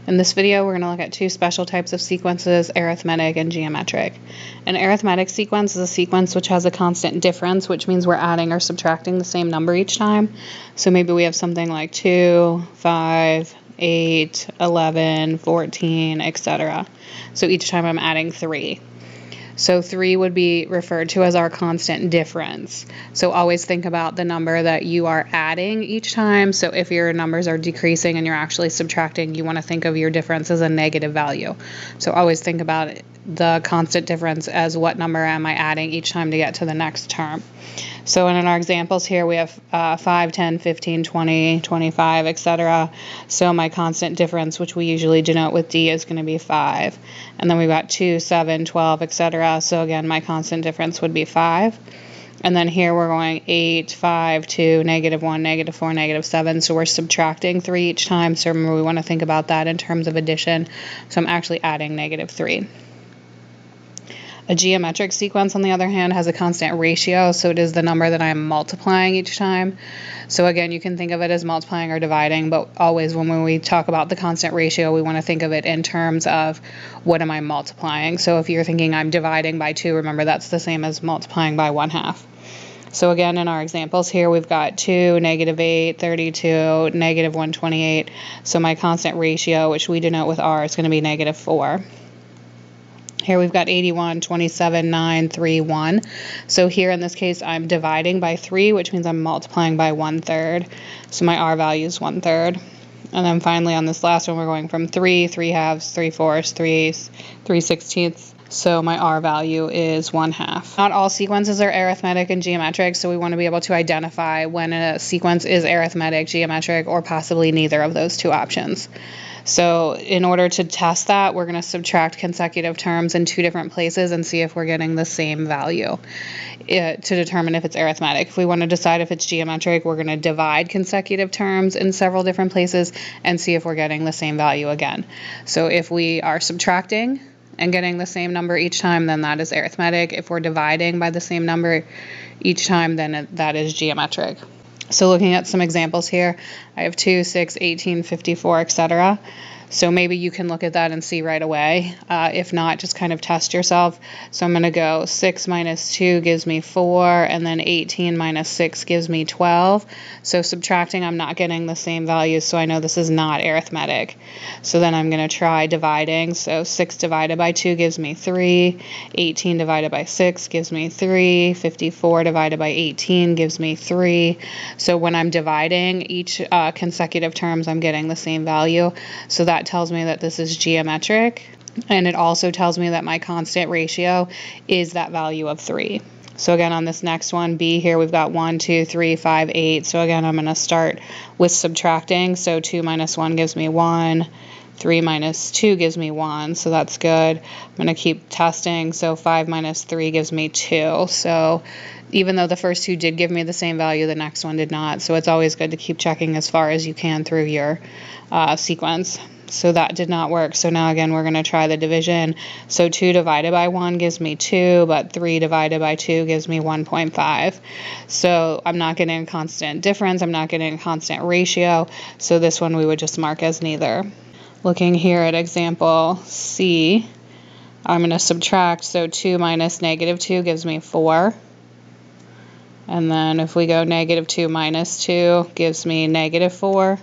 In this video, we're going to look at two special types of sequences, arithmetic and geometric. An arithmetic sequence is a sequence which has a constant difference, which means we're adding or subtracting the same number each time. So maybe we have something like 2, 5, 8, 11, 14, etc. So each time I'm adding 3. So 3 would be referred to as our constant difference. So always think about the number that you are adding each time. So if your numbers are decreasing and you're actually subtracting, you want to think of your difference as a negative value. So always think about the constant difference as what number am I adding each time to get to the next term. So in our examples here, we have 5, 10, 15, 20, 25, etc. So my constant difference, which we usually denote with D, is going to be 5. And then we've got 2, 7, 12, etc. So again, my constant difference would be 5. And then here we're going 8, 5, 2, -1, -4, -7. So we're subtracting 3 each time. So remember, we want to think about that in terms of addition. So I'm actually adding -3. A geometric sequence, on the other hand, has a constant ratio, so it is the number that I'm multiplying each time. So again, you can think of it as multiplying or dividing, but always when we talk about the constant ratio, we want to think of it in terms of what am I multiplying. So if you're thinking I'm dividing by 2, remember that's the same as multiplying by 1/2. So again, in our examples here, we've got 2, -8, 32, -128. So my constant ratio, which we denote with R, is going to be -4. Here we've got 81, 27, 9, 3, 1. So here in this case, I'm dividing by 3, which means I'm multiplying by 1/3. So my R value is 1/3. And then finally on this last one, we're going from 3, 3/2, 3/4, 3/16. So my R value is 1/2. Not all sequences are arithmetic and geometric, so we want to be able to identify when a sequence is arithmetic, geometric, or possibly neither of those two options. So in order to test that, we're going to subtract consecutive terms in 2 different places and see if we're getting the same value to determine if it's arithmetic. If we want to decide if it's geometric, we're going to divide consecutive terms in several different places and see if we're getting the same value again. So if we are subtracting and getting the same number each time, then that is arithmetic. If we're dividing by the same number each time, then that is geometric. So looking at some examples here, I have 2, 6, 18, 54, etc. So maybe you can look at that and see right away. If not, just kind of test yourself. So I'm going to go 6 minus 2 gives me 4, and then 18 minus 6 gives me 12. So subtracting, I'm not getting the same values, so I know this is not arithmetic. So then I'm going to try dividing. So 6 divided by 2 gives me 3, 18 divided by 6 gives me 3, 54 divided by 18 gives me 3. So when I'm dividing each consecutive terms, I'm getting the same value. So that tells me that this is geometric, and it also tells me that my constant ratio is that value of 3. So again, on this next one, B here, we've got 1, 2, 3, 5, 8. So again, I'm going to start with subtracting. So 2 minus 1 gives me 1. 3 minus 2 gives me 1, so that's good. I'm going to keep testing. So 5 minus 3 gives me 2. So even though the first two did give me the same value, the next one did not. So it's always good to keep checking as far as you can through your sequence. So that did not work. So now again, we're going to try the division. So 2 divided by 1 gives me 2, but 3 divided by 2 gives me 1.5. So I'm not getting a constant difference. I'm not getting a constant ratio. So this one we would just mark as neither. Looking here at example C, I'm going to subtract. So 2 minus -2 gives me 4. And then if we go -2 minus 2 gives me -4.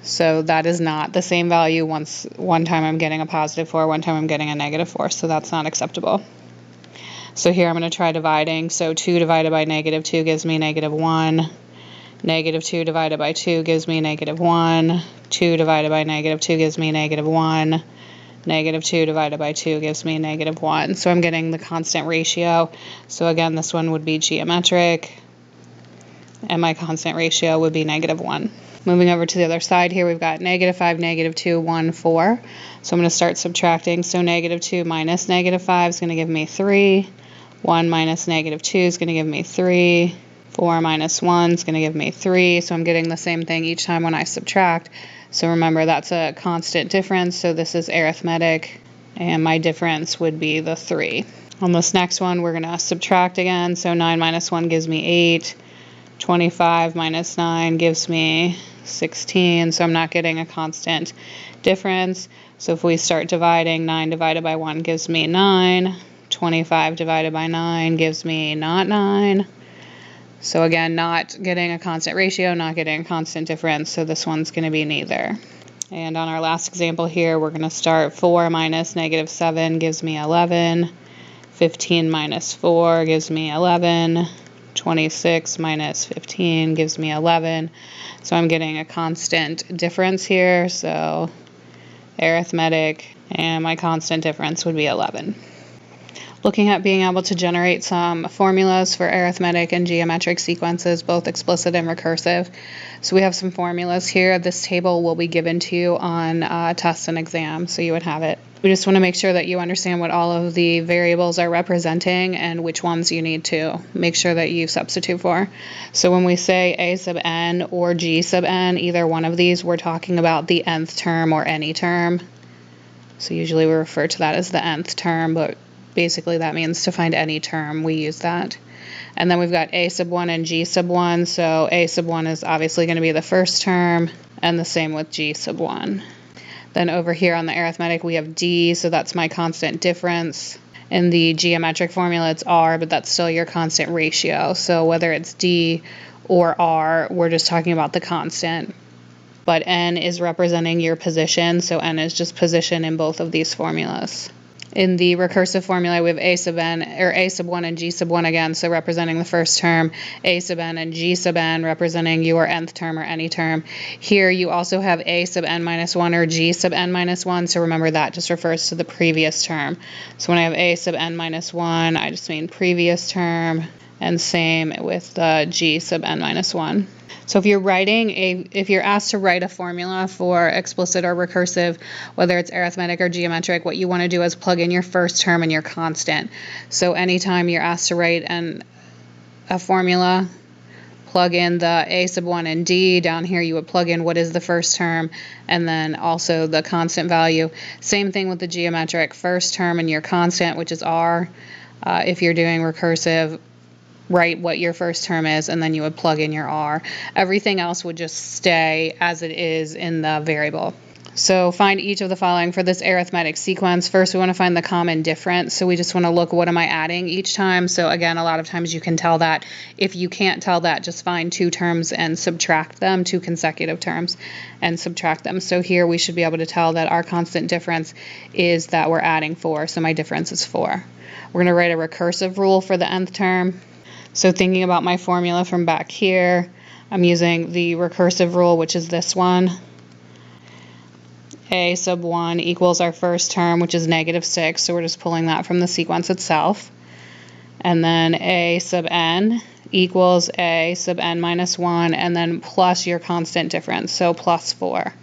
So that is not the same value. One time I'm getting a +4, one time I'm getting a -4, so that's not acceptable. So here I'm going to try dividing. So 2 divided by -2 gives me -1. -2 divided by 2 gives me -1. 2 divided by -2 gives me -1. -2 divided by 2 gives me -1. So I'm getting the constant ratio. So again, this one would be geometric, and my constant ratio would be -1. Moving over to the other side here, we've got -5, -2, 1, 4. So I'm going to start subtracting. So -2 minus -5 is going to give me 3. 1 minus -2 is going to give me 3. 4 minus 1 is going to give me 3. So I'm getting the same thing each time when I subtract. So remember, that's a constant difference. So this is arithmetic, and my difference would be the 3. On this next one, we're going to subtract again. So 9 minus 1 gives me 8. 25 minus 9 gives me 16, so I'm not getting a constant difference. So if we start dividing, 9 divided by 1 gives me 9. 25 divided by 9 gives me not 9. So again, not getting a constant ratio, not getting a constant difference, so this one's going to be neither. And on our last example here, we're going to start 4 minus negative 7 gives me 11. 15 minus 4 gives me 11. 26 minus 15 gives me 11. So I'm getting a constant difference here, so arithmetic, and my constant difference would be 11. Looking at being able to generate some formulas for arithmetic and geometric sequences, both explicit and recursive. So we have some formulas here. This table will be given to you on tests and exams, so you would have it. We just want to make sure that you understand what all of the variables are representing and which ones you need to make sure that you substitute for. So when we say a sub n or g sub n, either one of these, we're talking about the nth term or any term. So usually we refer to that as the nth term, but basically that means to find any term, we use that. And then we've got a sub 1 and g sub 1, so a sub 1 is obviously going to be the first term, and the same with g sub 1. Then over here on the arithmetic we have d, so that's my constant difference. In the geometric formula it's r, but that's still your constant ratio. So whether it's d or r, we're just talking about the constant. But n is representing your position, so n is just position in both of these formulas. In the recursive formula, we have a sub n, or a sub 1 and g sub 1 again, so representing the first term, a sub n and g sub n representing your nth term or any term. Here you also have a sub n minus 1 or g sub n minus 1, so remember that just refers to the previous term. So when I have a sub n minus 1, I just mean previous term, and same with the g sub n minus 1. So if you're asked to write a formula for explicit or recursive, whether it's arithmetic or geometric, what you want to do is plug in your first term and your constant. So anytime you're asked to write a formula, plug in the a sub 1 and d. Down here you would plug in what is the first term and then also the constant value. Same thing with the geometric, first term and your constant, which is r. If you're doing recursive, write what your first term is, and then you would plug in your r. Everything else would just stay as it is in the variable. So find each of the following for this arithmetic sequence. First, we want to find the common difference. So we just want to look, what am I adding each time? So again, a lot of times you can tell that. If you can't tell that, just find two terms and subtract them, two consecutive terms, and subtract them. So here we should be able to tell that our constant difference is that we're adding 4. So my difference is 4. We're going to write a recursive rule for the nth term. So thinking about my formula from back here, I'm using the recursive rule, which is this one. A sub 1 equals our first term, which is negative 6, so we're just pulling that from the sequence itself. And then a sub n equals a sub n minus 1, and then plus your constant difference, so plus 4.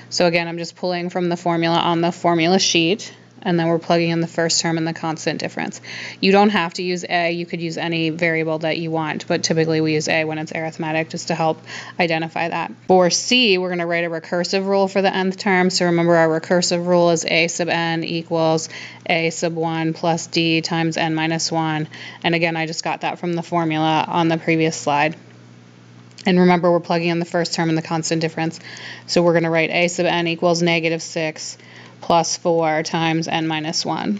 So again, I'm just pulling from the formula on the formula sheet, and then we're plugging in the first term and the constant difference. You don't have to use a, you could use any variable that you want, but typically we use a when it's arithmetic just to help identify that. For c, we're going to write a recursive rule for the nth term. So remember, our recursive rule is a sub n equals a sub 1 plus d times n minus 1. And again, I just got that from the formula on the previous slide. And remember, we're plugging in the first term and the constant difference. So we're going to write a sub n equals negative 6 plus 4 times n minus 1.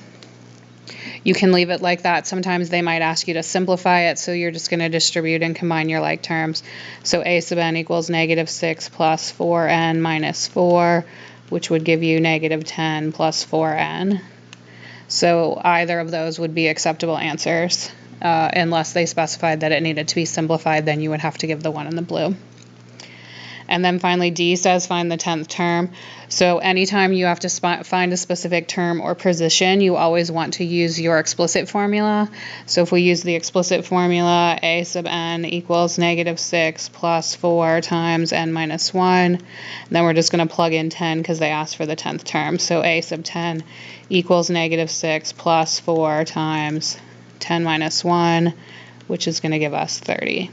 You can leave it like that. Sometimes they might ask you to simplify it, so you're just going to distribute and combine your like terms. So a sub n equals negative 6 plus 4n minus 4, which would give you negative 10 plus 4n. So either of those would be acceptable answers. Unless they specified that it needed to be simplified, then you would have to give the one in the blue. And then finally, D says find the 10th term. So anytime you have to find a specific term or position, you always want to use your explicit formula. So if we use the explicit formula, a sub n equals negative 6 plus 4 times n minus 1, then we're just going to plug in 10 because they asked for the 10th term. So a sub 10 equals negative 6 plus 4 times 10 minus 1, which is going to give us 30.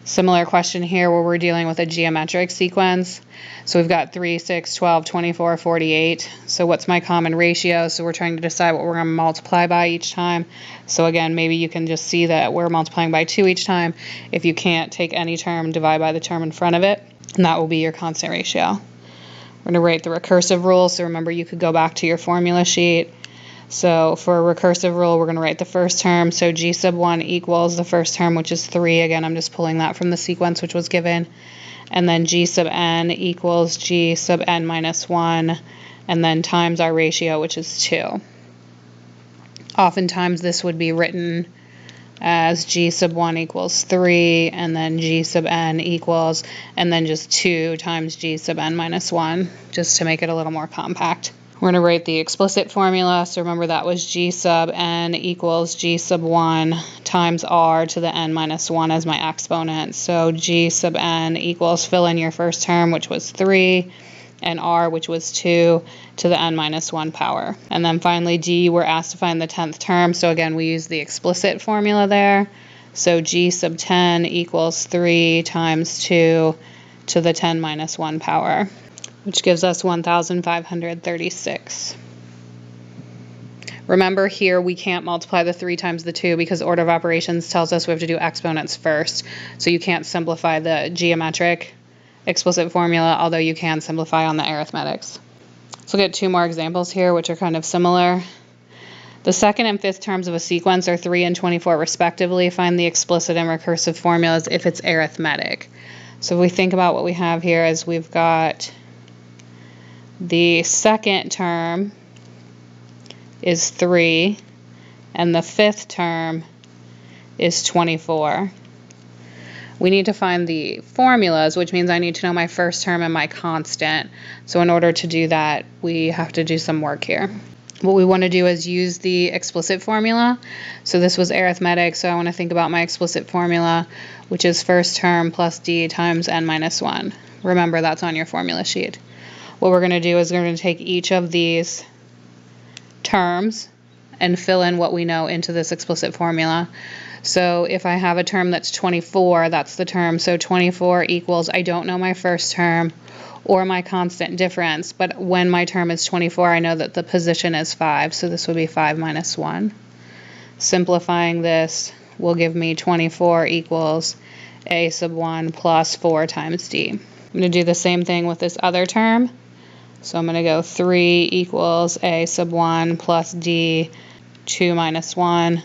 Similar question here where we're dealing with a geometric sequence. So we've got 3, 6, 12, 24, 48. So what's my common ratio? So we're trying to decide what we're going to multiply by each time. So again, maybe you can just see that we're multiplying by 2 each time. If you can't, take any term, divide by the term in front of it, and that will be your constant ratio. We're going to write the recursive rule. So remember, you could go back to your formula sheet. So for a recursive rule, we're going to write the first term. So g sub 1 equals the first term, which is 3. Again, I'm just pulling that from the sequence which was given. And then g sub n equals g sub n minus 1, and then times our ratio, which is 2. Oftentimes this would be written as g sub 1 equals 3, and then g sub n equals, and then just 2 times g sub n minus 1, just to make it a little more compact. We're going to write the explicit formula. So remember, that was g sub n equals g sub 1 times r to the n minus 1 as my exponent. So g sub n equals, fill in your first term, which was 3, and r, which was 2, to the n minus 1 power. And then finally d, we're asked to find the 10th term. So again, we use the explicit formula there. So g sub 10 equals 3 times 2 to the 10 minus 1 power, which gives us 1,536. Remember, here we can't multiply the 3 times the 2 because order of operations tells us we have to do exponents first. So you can't simplify the geometric explicit formula, although you can simplify on the arithmetics. Let's look at 2 more examples here, which are kind of similar. The second and fifth terms of a sequence are 3 and 24 respectively. Find the explicit and recursive formulas if it's arithmetic. So if we think about what we have here, is we've got the second term is 3, and the fifth term is 24. We need to find the formulas, which means I need to know my first term and my constant. So in order to do that, we have to do some work here. What we want to do is use the explicit formula. So this was arithmetic, so I want to think about my explicit formula, which is first term plus d times n minus 1. Remember, that's on your formula sheet. What we're going to do is we're going to take each of these terms and fill in what we know into this explicit formula. So if I have a term that's 24, that's the term. So 24 equals, I don't know my first term or my constant difference, but when my term is 24, I know that the position is 5. So this would be 5 minus 1. Simplifying this will give me 24 equals a sub 1 plus 4 times d. I'm going to do the same thing with this other term. So I'm going to go 3 equals a sub 1 plus d, 2 minus 1.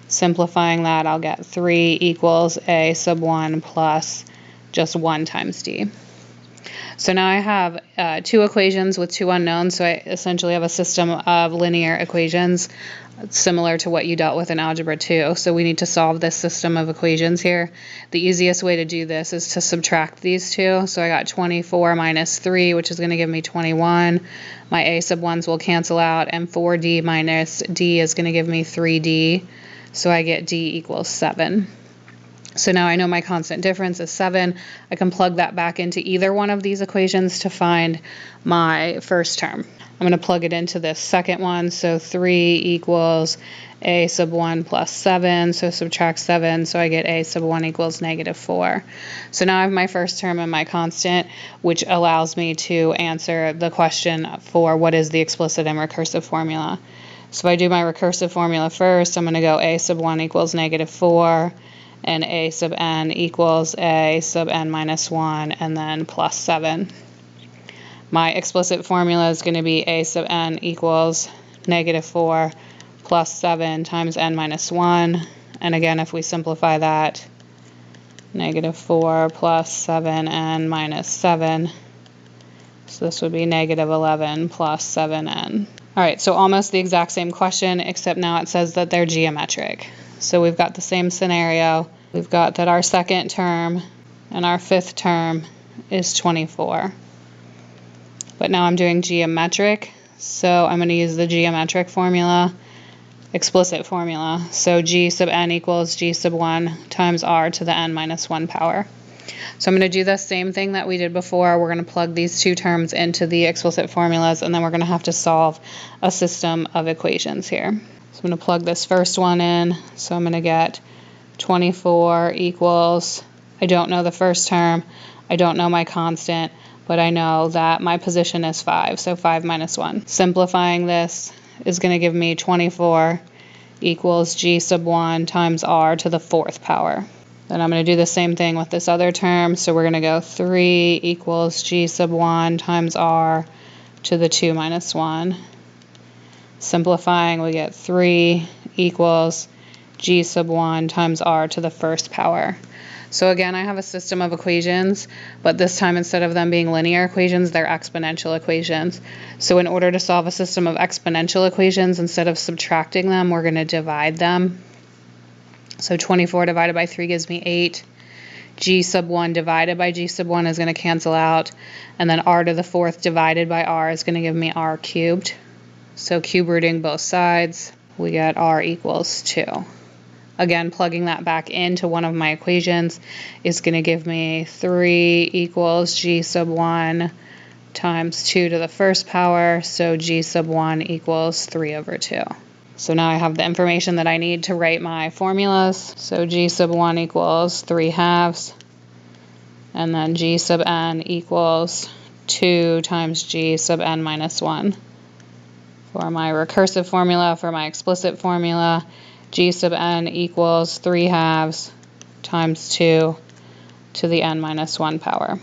Simplifying that, I'll get 3 equals a sub 1 plus just 1 times d. So now I have 2 equations with 2 unknowns, so I essentially have a system of linear equations similar to what you dealt with in Algebra 2. So we need to solve this system of equations here. The easiest way to do this is to subtract these two. So I got 24 minus 3, which is going to give me 21. My a sub 1s will cancel out, and 4d minus d is going to give me 3d. So I get d equals 7. So now I know my constant difference is 7. I can plug that back into either one of these equations to find my first term. I'm going to plug it into this second one. So 3 equals a sub 1 plus 7. So subtract 7. So I get a sub 1 equals negative 4. So now I have my first term and my constant, which allows me to answer the question for what is the explicit and recursive formula. So if I do my recursive formula first, I'm going to go a sub 1 equals negative 4. And a sub n equals a sub n minus 1, and then plus 7. My explicit formula is going to be a sub n equals negative 4 plus 7 times n minus 1. And again, if we simplify that, negative 4 plus 7n minus 7. So this would be negative 11 plus 7n. All right, so almost the exact same question, except now it says that they're geometric. So we've got the same scenario. We've got that our second term and our fifth term is 24. But now I'm doing geometric, so I'm going to use the geometric formula, explicit formula. So g sub n equals g sub 1 times r to the n minus 1 power. So I'm going to do the same thing that we did before. We're going to plug these two terms into the explicit formulas, and then we're going to have to solve a system of equations here. So I'm going to plug this first one in. So I'm going to get 24 equals I don't know the first term. I don't know my constant, but I know that my position is 5, so 5 minus 1. Simplifying this is going to give me 24 equals g sub 1 times r to the 4th power. Then I'm going to do the same thing with this other term, so we're going to go 3 equals g sub 1 times r to the 2 minus 1. Simplifying, we get 3 equals g sub 1 times r to the 1st power. So again, I have a system of equations, but this time instead of them being linear equations, they're exponential equations. So in order to solve a system of exponential equations, instead of subtracting them, we're going to divide them. So 24 divided by 3 gives me 8. G sub 1 divided by G sub 1 is going to cancel out. And then r to the 4th divided by r is going to give me r cubed. So cube rooting both sides, we get r equals 2. Again, plugging that back into one of my equations is going to give me 3 equals g sub 1 times 2 to the 1st power, so g sub 1 equals 3 over 2. So now I have the information that I need to write my formulas. So g sub 1 equals 3 halves, and then g sub n equals 2 times g sub n minus 1. For my recursive formula, for my explicit formula, g sub n equals 3 halves times 2 to the n minus 1 power.